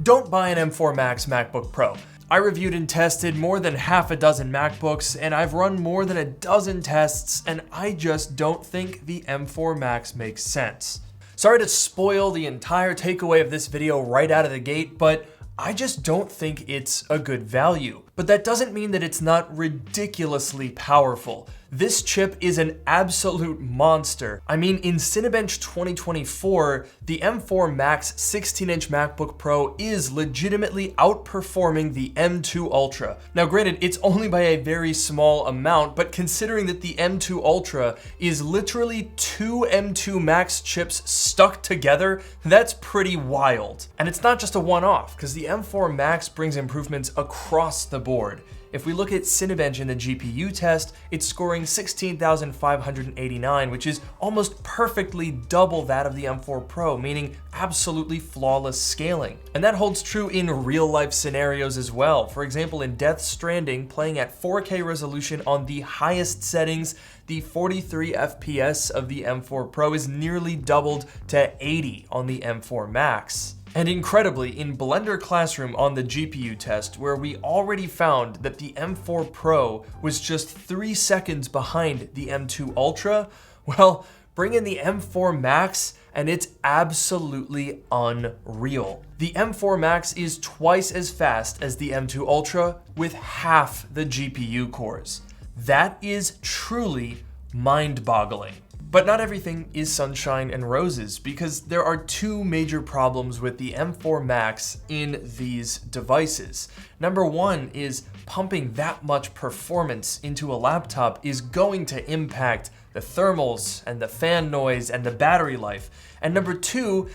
Don't buy an M4 Max MacBook Pro. I reviewed and tested more than half a dozen MacBooks, and I've run more than a dozen tests, and I just don't think the M4 Max makes sense. Sorry to spoil the entire takeaway of this video right out of the gate, but I just don't think it's a good value. But that doesn't mean that it's not ridiculously powerful. This chip is an absolute monster. I mean, in Cinebench 2024, the M4 Max 16-inch MacBook Pro is legitimately outperforming the M2 Ultra. Now granted, it's only by a very small amount, but considering that the M2 Ultra is literally two M2 Max chips stuck together, that's pretty wild. And it's not just a one-off, because the M4 Max brings improvements across the board. If we look at Cinebench in the GPU test, it's scoring 16,589, which is almost perfectly double that of the M4 Pro, meaning absolutely flawless scaling. And that holds true in real-life scenarios as well. For example, in Death Stranding, playing at 4K resolution on the highest settings, the 43 FPS of the M4 Pro is nearly doubled to 80 on the M4 Max. And incredibly, in Blender Classroom on the GPU test, where we already found that the M4 Pro was just 3 seconds behind the M2 Ultra, well, bring in the M4 Max and it's absolutely unreal. The M4 Max is twice as fast as the M2 Ultra with half the GPU cores. That is truly mind-boggling. But not everything is sunshine and roses, because there are two major problems with the M4 Max in these devices. Number one is pumping that much performance into a laptop is going to impact the thermals and the fan noise and the battery life. And number two,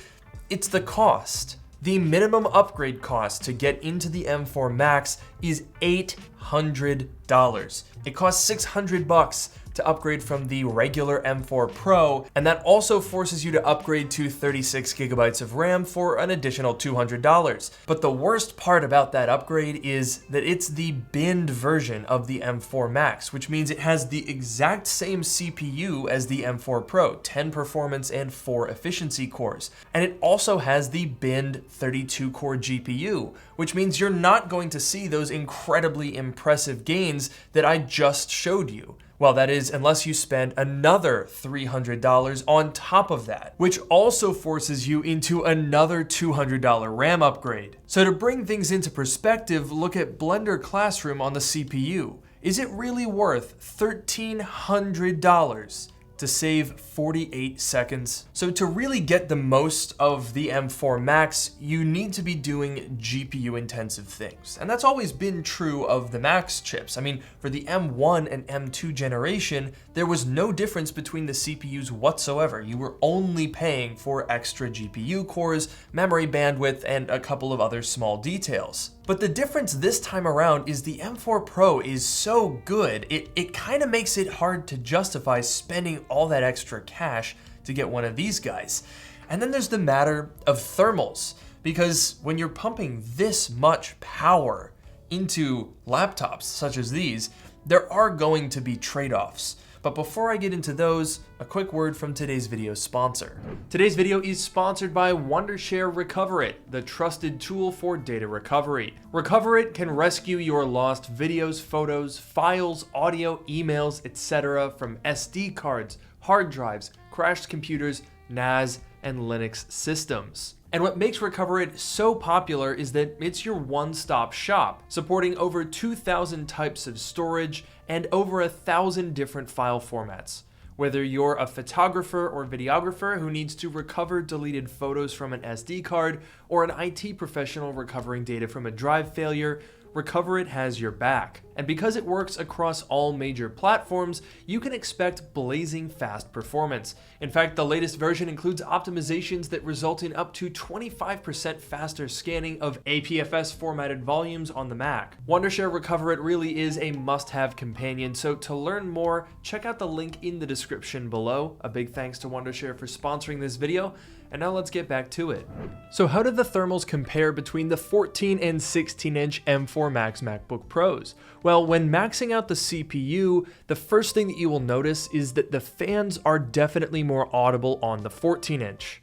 it's the cost. The minimum upgrade cost to get into the M4 Max is $800. It costs $600 to upgrade from the regular M4 Pro, and that also forces you to upgrade to 36 gigabytes of RAM for an additional $200. But the worst part about that upgrade is that it's the binned version of the M4 Max, which means it has the exact same CPU as the M4 Pro, 10 performance and 4 efficiency cores. And it also has the binned 32-core GPU, which means you're not going to see those incredibly impressive gains that I just showed you. Well, that is, unless you spend another $300 on top of that, which also forces you into another $200 RAM upgrade. So to bring things into perspective, look at Blender Classroom on the CPU. Is it really worth $1,300 to save 48 seconds? So to really get the most of the M4 Max, you need to be doing GPU intensive things. And that's always been true of the Max chips. I mean, for the M1 and M2 generation, there was no difference between the CPUs whatsoever. You were only paying for extra GPU cores, memory bandwidth, and a couple of other small details. But the difference this time around is the M4 Pro is so good, it kind of makes it hard to justify spending all that extra cash to get one of these guys. And then there's the matter of thermals, because when you're pumping this much power into laptops such as these, there are going to be trade-offs. But before I get into those, a quick word from today's video sponsor. Today's video is sponsored by Wondershare Recoverit, the trusted tool for data recovery. Recoverit can rescue your lost videos, photos, files, audio, emails, etc. from SD cards, hard drives, crashed computers, NAS, and Linux systems. And what makes Recoverit so popular is that it's your one-stop shop, supporting over 2,000 types of storage and over 1,000 different file formats. Whether you're a photographer or videographer who needs to recover deleted photos from an SD card, or an IT professional recovering data from a drive failure, Recoverit has your back. And because it works across all major platforms, you can expect blazing fast performance. In fact, the latest version includes optimizations that result in up to 25% faster scanning of APFS formatted volumes on the Mac. Wondershare Recoverit really is a must-have companion, so to learn more, check out the link in the description below. A big thanks to Wondershare for sponsoring this video. And now let's get back to it. So how do the thermals compare between the 14 and 16-inch M4 Max MacBook Pros? Well, when maxing out the CPU, the first thing that you will notice is that the fans are definitely more audible on the 14-inch.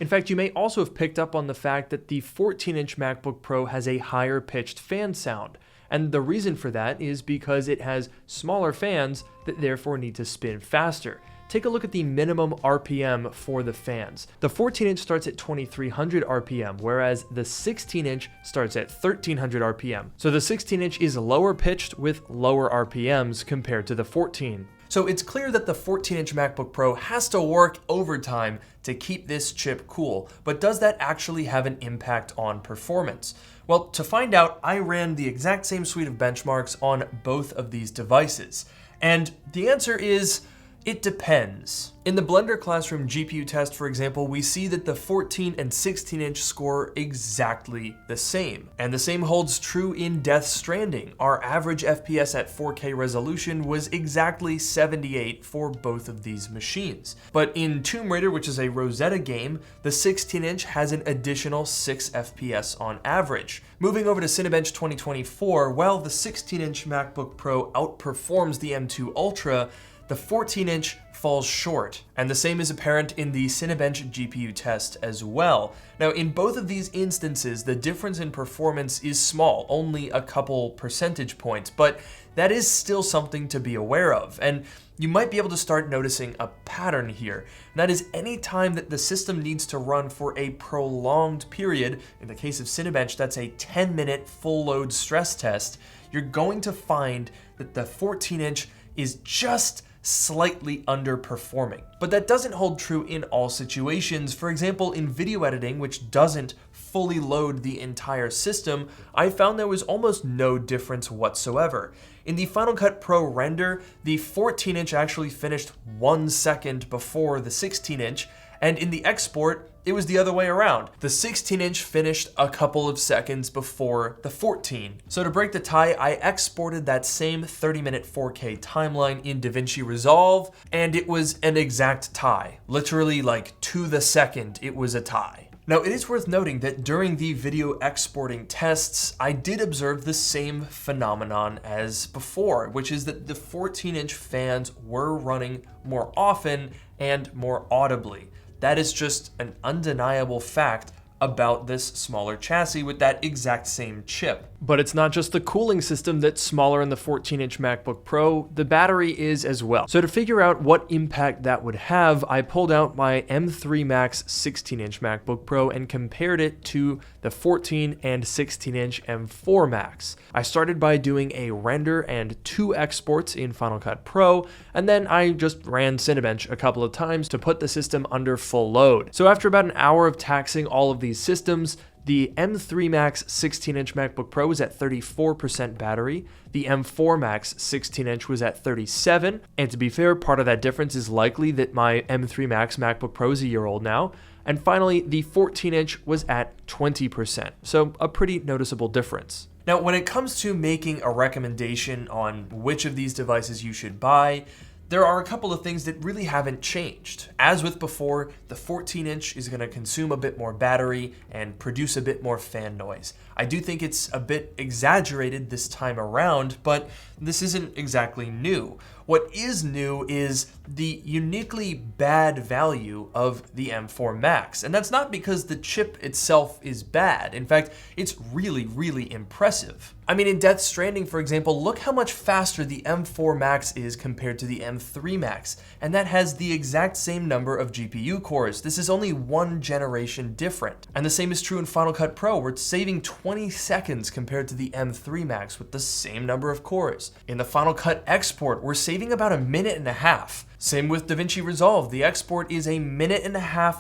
In fact, you may also have picked up on the fact that the 14-inch MacBook Pro has a higher pitched fan sound. And the reason for that is because it has smaller fans that therefore need to spin faster. Take a look at the minimum RPM for the fans. The 14-inch starts at 2300 RPM, whereas the 16-inch starts at 1300 RPM. So the 16-inch is lower pitched with lower RPMs compared to the 14. So it's clear that the 14-inch MacBook Pro has to work overtime to keep this chip cool, but does that actually have an impact on performance? Well, to find out, I ran the exact same suite of benchmarks on both of these devices. And the answer is, it depends. In the Blender Classroom GPU test, for example, we see that the 14 and 16-inch score exactly the same. And the same holds true in Death Stranding. Our average FPS at 4K resolution was exactly 78 for both of these machines. But in Tomb Raider, which is a Rosetta game, the 16-inch has an additional 6 FPS on average. Moving over to Cinebench 2024, while the 16-inch MacBook Pro outperforms the M2 Ultra, the 14-inch falls short, and the same is apparent in the Cinebench GPU test as well. Now, in both of these instances, the difference in performance is small, only a couple percentage points, but that is still something to be aware of, and you might be able to start noticing a pattern here. And that is any time that the system needs to run for a prolonged period, in the case of Cinebench, that's a 10-minute full load stress test, you're going to find that the 14-inch is just slightly underperforming. But that doesn't hold true in all situations. For example, in video editing, which doesn't fully load the entire system, I found there was almost no difference whatsoever. In the Final Cut Pro render, the 14-inch actually finished 1 second before the 16-inch, and in the export, it was the other way around. The 16-inch finished a couple of seconds before the 14. So to break the tie, I exported that same 30-minute 4K timeline in DaVinci Resolve, and it was an exact tie. Literally, like, to the second, it was a tie. Now, it is worth noting that during the video exporting tests, I did observe the same phenomenon as before, which is that the 14-inch fans were running more often and more audibly. That is just an undeniable fact about this smaller chassis with that exact same chip. But it's not just the cooling system that's smaller in the 14-inch MacBook Pro, the battery is as well. So to figure out what impact that would have, I pulled out my M3 Max 16-inch MacBook Pro and compared it to the 14 and 16-inch M4 Max. I started by doing a render and 2 exports in Final Cut Pro, and then I just ran Cinebench a couple of times to put the system under full load. So after about an hour of taxing all of these systems, the M3 Max 16-inch MacBook Pro was at 34% battery, the M4 Max 16-inch was at 37%, and to be fair, part of that difference is likely that my M3 Max MacBook Pro is a year old now, and finally, the 14-inch was at 20%, so a pretty noticeable difference. Now, when it comes to making a recommendation on which of these devices you should buy, there are a couple of things that really haven't changed. As with before, the 14-inch is going to consume a bit more battery and produce a bit more fan noise. I do think it's a bit exaggerated this time around, but this isn't exactly new. What is new is the uniquely bad value of the M4 Max, and that's not because the chip itself is bad. In fact, it's really, really impressive. I mean, in Death Stranding, for example, look how much faster the M4 Max is compared to the M3 Max, and that has the exact same number of GPU cores. This is only 1 generation different. And the same is true in Final Cut Pro, where it's saving 20 seconds compared to the M3 Max with the same number of cores. In the Final Cut export, we're saving about 1.5 minutes. Same with DaVinci Resolve, the export is 1.5 minutes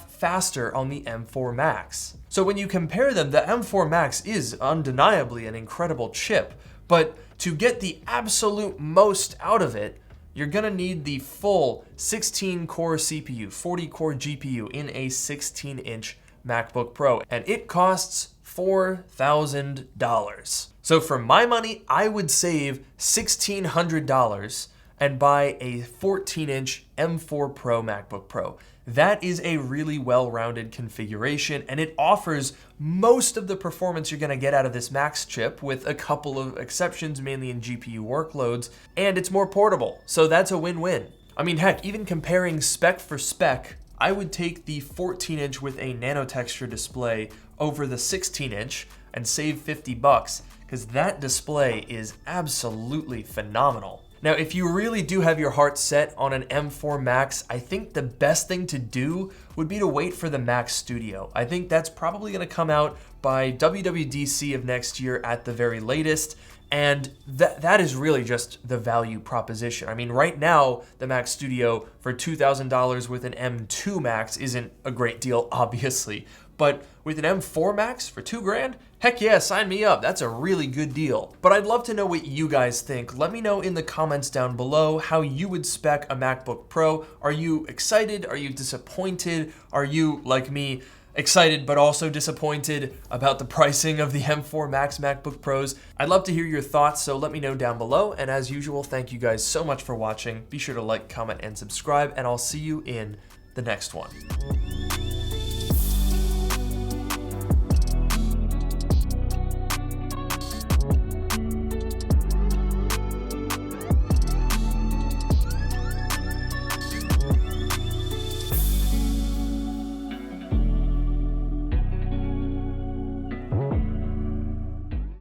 faster on the M4 Max. So when you compare them, the M4 Max is undeniably an incredible chip, but to get the absolute most out of it, you're gonna need the full 16-core CPU, 40-core GPU in a 16-inch MacBook Pro, and it costs $4,000. So for my money, I would save $1,600 and buy a 14-inch M4 Pro MacBook Pro. That is a really well-rounded configuration, and it offers most of the performance you're gonna get out of this Max chip, with a couple of exceptions, mainly in GPU workloads, and it's more portable, so that's a win-win. I mean, heck, even comparing spec for spec, I would take the 14-inch with a nano texture display over the 16-inch and save 50 bucks, because that display is absolutely phenomenal. Now, if you really do have your heart set on an M4 Max, I think the best thing to do would be to wait for the Mac Studio. I think that's probably gonna come out by WWDC of next year at the very latest, and that is really just the value proposition. I mean, right now, the Mac Studio for $2,000 with an M2 Max isn't a great deal, obviously. But with an M4 Max for $2,000, heck yeah, sign me up. That's a really good deal. But I'd love to know what you guys think. Let me know in the comments down below how you would spec a MacBook Pro. Are you excited? Are you disappointed? Are you, like me, excited but also disappointed about the pricing of the M4 Max MacBook Pros? I'd love to hear your thoughts, so let me know down below. And as usual, thank you guys so much for watching. Be sure to like, comment, and subscribe, and I'll see you in the next one.